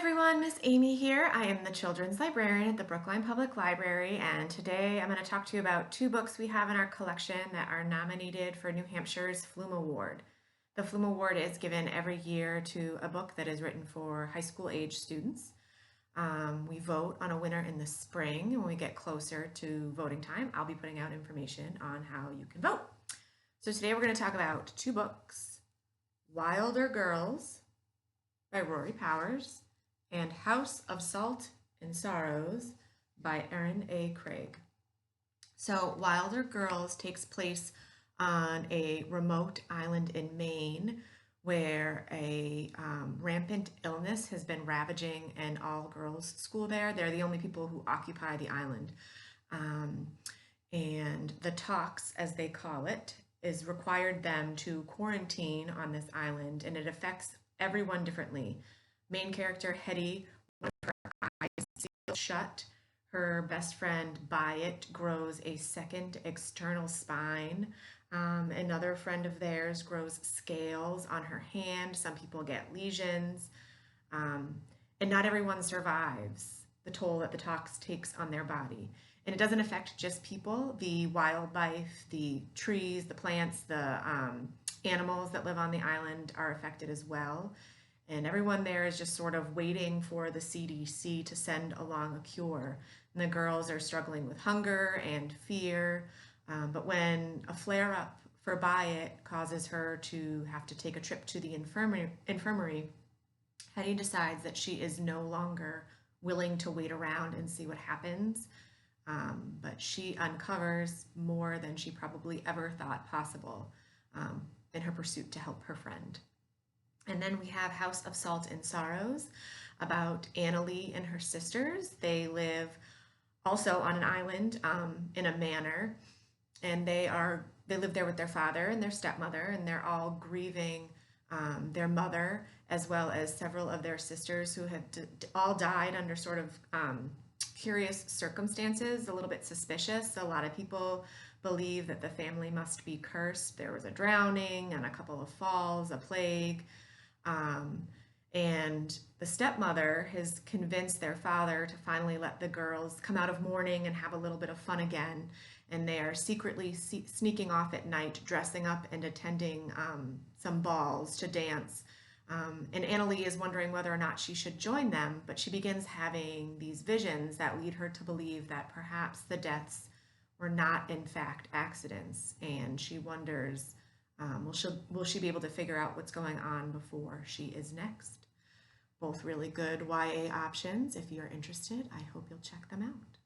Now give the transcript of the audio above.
Everyone, Miss Amy here. I am the children's librarian at the Brookline Public Library, and today I'm going to talk to you about two books we have in our collection that are nominated for New Hampshire's Flume Award. The Flume Award is given every year to a book that is written for high school age students. We vote on a winner in the spring, and when we get closer to voting time, I'll be putting out information on how you can vote. So today we're going to talk about two books, Wilder Girls by Rory Powers and House of Salt and Sorrows by Erin A. Craig. So Wilder Girls takes place on a remote island in Maine where a rampant illness has been ravaging an all-girls school there. They're the only people who occupy the island. And the talks, as they call it, is required them to quarantine on this island, and it affects everyone differently. Main character Hetty, one of her eyes sealed shut. Her best friend Byatt grows a second external spine. Another friend of theirs grows scales on her hand. Some people get lesions. And not everyone survives the toll that the tox takes on their body. And it doesn't affect just people. The wildlife, the trees, the plants, the animals that live on the island are affected as well. And everyone there is just sort of waiting for the CDC to send along a cure. And the girls are struggling with hunger and fear. But when a flare-up for Byatt causes her to have to take a trip to the infirmary, Hetty decides that she is no longer willing to wait around and see what happens. But she uncovers more than she probably ever thought possible in her pursuit to help her friend. And then we have House of Salt and Sorrows about Annalee and her sisters. They live also on an island in a manor, and they live there with their father and their stepmother, and they're all grieving their mother as well as several of their sisters who have all died under sort of curious circumstances, a little bit suspicious. A lot of people believe that the family must be cursed. There was a drowning and a couple of falls, a plague. And the stepmother has convinced their father to finally let the girls come out of mourning and have a little bit of fun again. And they are secretly sneaking off at night, dressing up and attending some balls to dance. And Annalee is wondering whether or not she should join them, but she begins having these visions that lead her to believe that perhaps the deaths were not in fact accidents. And she wonders, will she be able to figure out what's going on before she is next? Both really good YA options. If you're interested, I hope you'll check them out.